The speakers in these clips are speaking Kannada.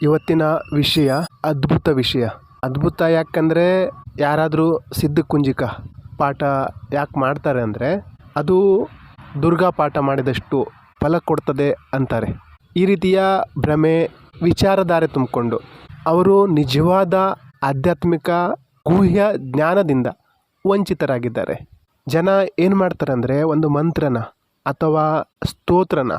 ಇವತ್ತಿನ ವಿಷಯ ಅದ್ಭುತ ವಿಷಯ. ಅದ್ಭುತ ಯಾಕಂದರೆ ಯಾರಾದರೂ ಸಿದ್ಧ ಕುಂಜಿಕ ಪಾಠ ಯಾಕೆ ಮಾಡ್ತಾರೆ ಅಂದರೆ ಅದು ದುರ್ಗಾ ಪಾಠ ಮಾಡಿದಷ್ಟು ಫಲ ಕೊಡ್ತದೆ ಅಂತಾರೆ. ಈ ರೀತಿಯ ಭ್ರಮೆ ವಿಚಾರಧಾರೆ ತುಂಬಿಕೊಂಡು ಅವರು ನಿಜವಾದ ಆಧ್ಯಾತ್ಮಿಕ ಗುಹ್ಯ ಜ್ಞಾನದಿಂದ ವಂಚಿತರಾಗಿದ್ದಾರೆ. ಜನ ಏನು ಮಾಡ್ತಾರೆ ಅಂದರೆ ಒಂದು ಮಂತ್ರನ ಅಥವಾ ಸ್ತೋತ್ರನ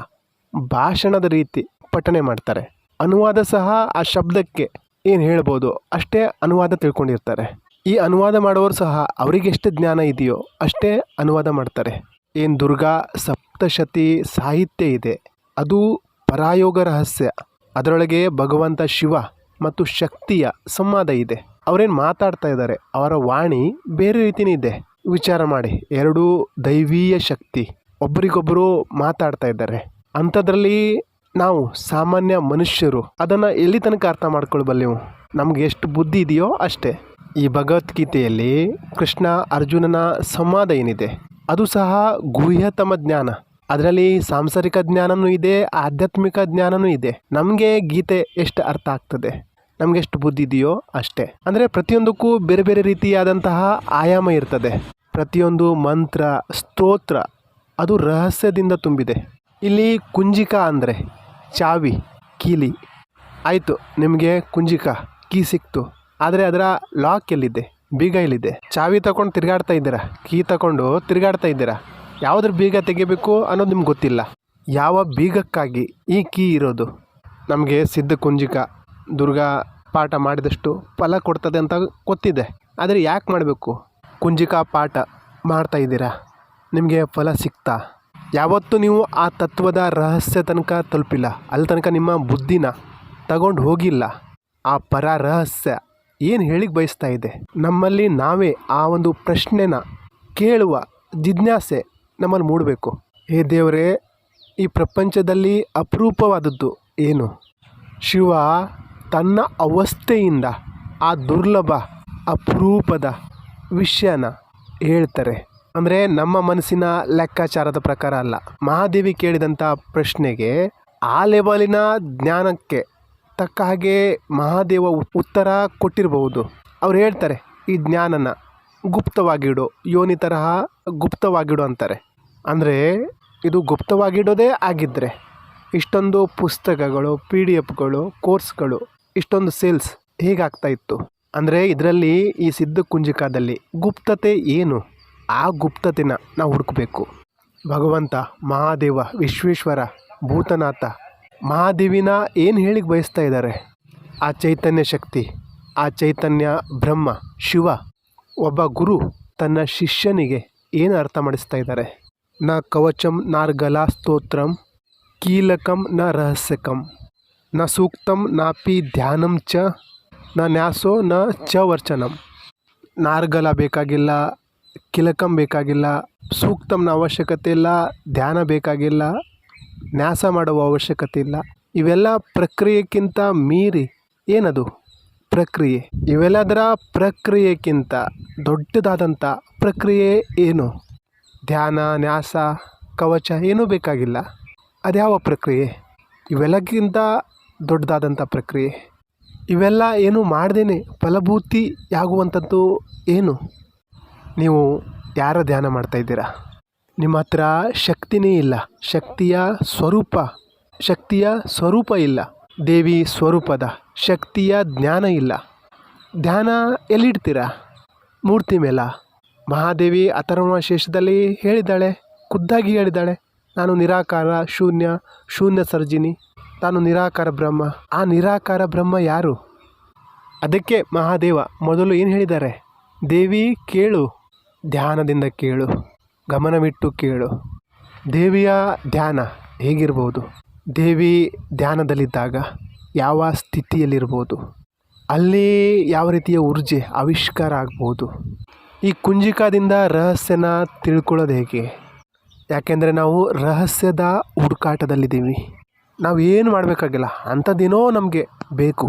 ಭಾಷಣದ ರೀತಿ ಪಠನೆ ಮಾಡ್ತಾರೆ. ಅನುವಾದ ಸಹ ಆ ಶಬ್ದಕ್ಕೆ ಏನು ಹೇಳ್ಬೋದು ಅಷ್ಟೇ ಅನುವಾದ ತಿಳ್ಕೊಂಡಿರ್ತಾರೆ. ಈ ಅನುವಾದ ಮಾಡೋರು ಸಹ ಅವರಿಗೆ ಎಷ್ಟು ಜ್ಞಾನ ಇದೆಯೋ ಅಷ್ಟೇ ಅನುವಾದ ಮಾಡ್ತಾರೆ. ಏನು ದುರ್ಗಾ ಸಪ್ತಶತಿ ಸಾಹಿತ್ಯ ಇದೆ, ಅದು ಪರಾಯೋಗ ರಹಸ್ಯ. ಅದರೊಳಗೆ ಭಗವಂತ ಶಿವ ಮತ್ತು ಶಕ್ತಿಯ ಸಂವಾದ ಇದೆ. ಅವರೇನು ಮಾತಾಡ್ತಾ ಇದ್ದಾರೆ, ಅವರ ವಾಣಿ ಬೇರೆ ರೀತಿಯೇ ಇದೆ. ವಿಚಾರ ಮಾಡಿ, ಎರಡೂ ದೈವೀಯ ಶಕ್ತಿ ಒಬ್ರಿಗೊಬ್ಬರು ಮಾತಾಡ್ತಾ ಇದ್ದಾರೆ. ಅಂಥದ್ರಲ್ಲಿ ನಾವು ಸಾಮಾನ್ಯ ಮನುಷ್ಯರು ಅದನ್ನು ಎಲ್ಲಿ ತನಕ ಅರ್ಥ ಮಾಡ್ಕೊಳ್ಬಲ್ಲೆವು? ನಮ್ಗೆ ಎಷ್ಟು ಬುದ್ಧಿ ಇದೆಯೋ ಅಷ್ಟೇ. ಈ ಭಗವದ್ಗೀತೆಯಲ್ಲಿ ಕೃಷ್ಣ ಅರ್ಜುನನ ಸಂವಾದ ಏನಿದೆ ಅದು ಸಹ ಗುಹ್ಯತಮ ಜ್ಞಾನ. ಅದರಲ್ಲಿ ಸಾಂಸಾರಿಕ ಜ್ಞಾನವೂ ಇದೆ, ಆಧ್ಯಾತ್ಮಿಕ ಜ್ಞಾನವೂ ಇದೆ. ನಮಗೆ ಗೀತೆ ಎಷ್ಟು ಅರ್ಥ ಆಗ್ತದೆ, ನಮಗೆ ಎಷ್ಟು ಬುದ್ಧಿ ಇದೆಯೋ ಅಷ್ಟೇ. ಅಂದರೆ ಪ್ರತಿಯೊಂದಕ್ಕೂ ಬೇರೆ ಬೇರೆ ರೀತಿಯಾದಂತಹ ಆಯಾಮ ಇರ್ತದೆ. ಪ್ರತಿಯೊಂದು ಮಂತ್ರ ಸ್ತೋತ್ರ ಅದು ರಹಸ್ಯದಿಂದ ತುಂಬಿದೆ. ಇಲ್ಲಿ ಕುಂಜಿಕ ಅಂದರೆ ಚಾವಿ, ಕೀಲಿ. ಆಯಿತು, ನಿಮಗೆ ಕುಂಜಿಕ ಕೀ ಸಿಕ್ತು, ಆದರೆ ಅದರ ಲಾಕ್ ಎಲ್ಲಿದೆ, ಬೀಗ ಎಲ್ಲಿದೆ? ಚಾವಿ ತಗೊಂಡು ತಿರುಗಾಡ್ತಾ ಇದ್ದೀರಾ, ಕೀ ತಗೊಂಡು ತಿರುಗಾಡ್ತಾ ಇದ್ದೀರಾ. ಯಾವುದ್ರ ಬೀಗ ತೆಗಿಬೇಕು ಅನ್ನೋದು ನಿಮ್ಗೆ ಗೊತ್ತಿಲ್ಲ. ಯಾವ ಬೀಗಕ್ಕಾಗಿ ಈ ಕೀ ಇರೋದು? ನಮಗೆ ಸಿದ್ಧ ಕುಂಜಿಕ ದುರ್ಗಾ ಪಾಠ ಮಾಡಿದಷ್ಟು ಫಲ ಕೊಡ್ತದೆ ಅಂತ ಗೊತ್ತಿದೆ. ಆದರೆ ಯಾಕೆ ಮಾಡಬೇಕು? ಕುಂಜಿಕಾ ಪಾಠ ಮಾಡ್ತಾ ಇದ್ದೀರಾ, ನಿಮಗೆ ಫಲ ಸಿಗ್ತಾ? ಯಾವತ್ತೂ ನೀವು ಆ ತತ್ವದ ರಹಸ್ಯ ತನಕ ತಲುಪಿಲ್ಲ, ಅಲ್ಲಿ ತನಕ ನಿಮ್ಮ ಬುದ್ಧಿನ ತಗೊಂಡು ಹೋಗಿಲ್ಲ. ಆ ಪರ ರಹಸ್ಯ ಏನು ಹೇಳಿಗೆ ಬಯಸ್ತಾ ಇದೆ? ನಮ್ಮಲ್ಲಿ ನಾವೇ ಆ ಒಂದು ಪ್ರಶ್ನೆನ ಕೇಳುವ ಜಿಜ್ಞಾಸೆ ನಮ್ಮಲ್ಲಿ ಮೂಡಬೇಕು. ಹೇ ದೇವರೇ, ಈ ಪ್ರಪಂಚದಲ್ಲಿ ಅಪರೂಪವಾದದ್ದು ಏನು? ಶಿವ ತನ್ನ ಅವಸ್ಥೆಯಿಂದ ಆ ದುರ್ಲಭ ಅಪರೂಪದ ವಿಷಯನ ಹೇಳ್ತಾರೆ. ಅಂದರೆ ನಮ್ಮ ಮನಸ್ಸಿನ ಲೆಕ್ಕಾಚಾರದ ಪ್ರಕಾರ ಅಲ್ಲ. ಮಹಾದೇವಿ ಕೇಳಿದಂಥ ಪ್ರಶ್ನೆಗೆ ಆ ಲೆವೆಲಿನ ಜ್ಞಾನಕ್ಕೆ ತಕ್ಕ ಹಾಗೆ ಮಹಾದೇವ ಉತ್ತರ ಕೊಟ್ಟಿರಬಹುದು. ಅವ್ರು ಹೇಳ್ತಾರೆ, ಈ ಜ್ಞಾನನ ಗುಪ್ತವಾಗಿಡು, ಯೋನಿ ತರಹ ಗುಪ್ತವಾಗಿಡು ಅಂತಾರೆ. ಅಂದರೆ ಇದು ಗುಪ್ತವಾಗಿಡೋದೇ ಆಗಿದ್ದರೆ ಇಷ್ಟೊಂದು ಪುಸ್ತಕಗಳು, PDF ಕೋರ್ಸ್ಗಳು, ಇಷ್ಟೊಂದು ಸೇಲ್ಸ್ ಹೇಗಾಗ್ತಾ ಇತ್ತು? ಅಂದರೆ ಇದರಲ್ಲಿ ಈ ಸಿದ್ಧ ಕುಂಜಿಕಾದಲ್ಲಿ ಗುಪ್ತತೆ ಏನು? ಆ ಗುಪ್ತತೆನ ನಾವು ಹುಡುಕಬೇಕು. ಭಗವಂತ ಮಹಾದೇವ, ವಿಶ್ವೇಶ್ವರ, ಭೂತನಾಥ, ಮಹಾದೇವಿನ ಏನು ಹೇಳಿಗೆ ಬಯಸ್ತಾ ಇದ್ದಾರೆ? ಆ ಚೈತನ್ಯ ಶಕ್ತಿ, ಆ ಚೈತನ್ಯ ಬ್ರಹ್ಮ ಶಿವ, ಒಬ್ಬ ಗುರು ತನ್ನ ಶಿಷ್ಯನಿಗೆ ಏನು ಅರ್ಥ ಮಾಡಿಸ್ತಾ ಇದ್ದಾರೆ? ನ ಕವಚಂ ನಾರ್ಗಲಾ ಸ್ತೋತ್ರಂ ಕೀಲಕಂ ನ ರಹಸ್ಯಕಂ ನ ಸೂಕ್ತಂ ನಾಪಿ ಧ್ಯಾನಂ ಚ ನ ನ್ಯಾಸೋ ನ ಚ ವರ್ಚನಂ. ನಾರ್ಗಲ ಬೇಕಾಗಿಲ್ಲ, ಕಿಲಕಂ ಬೇಕಾಗಿಲ್ಲ, ಸೂಕ್ತಂನ ಅವಶ್ಯಕತೆ ಇಲ್ಲ, ಧ್ಯಾನ ಬೇಕಾಗಿಲ್ಲ, ನ್ಯಾಸ ಮಾಡುವ ಅವಶ್ಯಕತೆ ಇಲ್ಲ. ಇವೆಲ್ಲ ಪ್ರಕ್ರಿಯೆಕ್ಕಿಂತ ಮೀರಿ ಏನದು ಪ್ರಕ್ರಿಯೆ? ಇವೆಲ್ಲದರ ಪ್ರಕ್ರಿಯೆಕ್ಕಿಂತ ದೊಡ್ಡದಾದಂಥ ಪ್ರಕ್ರಿಯೆ ಏನು? ಧ್ಯಾನ, ನ್ಯಾಸ, ಕವಚ ಏನೂ ಬೇಕಾಗಿಲ್ಲ. ಅದ್ಯಾವ ಪ್ರಕ್ರಿಯೆ? ಇವೆಲ್ಲಕ್ಕಿಂತ ದೊಡ್ಡದಾದಂಥ ಪ್ರಕ್ರಿಯೆ. ಇವೆಲ್ಲ ಏನು ಮಾಡ್ದೇನೆ ಫಲಭೂತಿಯಾಗುವಂಥದ್ದು ಏನು? ನೀವು ಯಾರ ಧ್ಯಾನ ಮಾಡ್ತಾ ಇದ್ದೀರಾ? ನಿಮ್ಮ ಹತ್ರ ಶಕ್ತಿನೇ ಇಲ್ಲ, ಶಕ್ತಿಯ ಸ್ವರೂಪ ಇಲ್ಲ, ದೇವಿ ಸ್ವರೂಪದ ಶಕ್ತಿಯ ಜ್ಞಾನ ಇಲ್ಲ. ಧ್ಯಾನ ಎಲ್ಲಿಡ್ತೀರಾ? ಮೂರ್ತಿ ಮೇಲ. ಮಹಾದೇವಿ ಅಥರ್ವಣ ಶೇಷದಲ್ಲಿ ಹೇಳಿದ್ದಾಳೆ, ಖುದ್ದಾಗಿ ಹೇಳಿದ್ದಾಳೆ, ನಾನು ನಿರಾಕಾರ ಶೂನ್ಯ ಸರ್ಜಿನಿ, ತಾನು ನಿರಾಕಾರ ಬ್ರಹ್ಮ. ಆ ನಿರಾಕಾರ ಬ್ರಹ್ಮ ಯಾರು? ಅದಕ್ಕೆ ಮಹಾದೇವ ಮೊದಲು ಏನು ಹೇಳಿದ್ದಾರೆ? ದೇವಿ ಕೇಳು, ಧ್ಯಾನದಿಂದ ಕೇಳು, ಗಮನವಿಟ್ಟು ಕೇಳು. ದೇವಿಯ ಧ್ಯಾನ ಹೇಗಿರ್ಬೋದು? ದೇವಿ ಧ್ಯಾನದಲ್ಲಿದ್ದಾಗ ಯಾವ ಸ್ಥಿತಿಯಲ್ಲಿರ್ಬೋದು? ಅಲ್ಲಿ ಯಾವ ರೀತಿಯ ಊರ್ಜೆ ಆವಿಷ್ಕಾರ ಆಗ್ಬೋದು? ಈ ಕುಂಜಿಕಾದಿಂದ ರಹಸ್ಯನ ತಿಳ್ಕೊಳ್ಳೋದು ಹೇಗೆ? ಯಾಕೆಂದರೆ ನಾವು ರಹಸ್ಯದ ಹುಡುಕಾಟದಲ್ಲಿದ್ದೀವಿ. ನಾವು ಏನು ಮಾಡಬೇಕಾಗಿಲ್ಲ, ಅಂಥದ್ದೇನೋ ನಮಗೆ ಬೇಕು.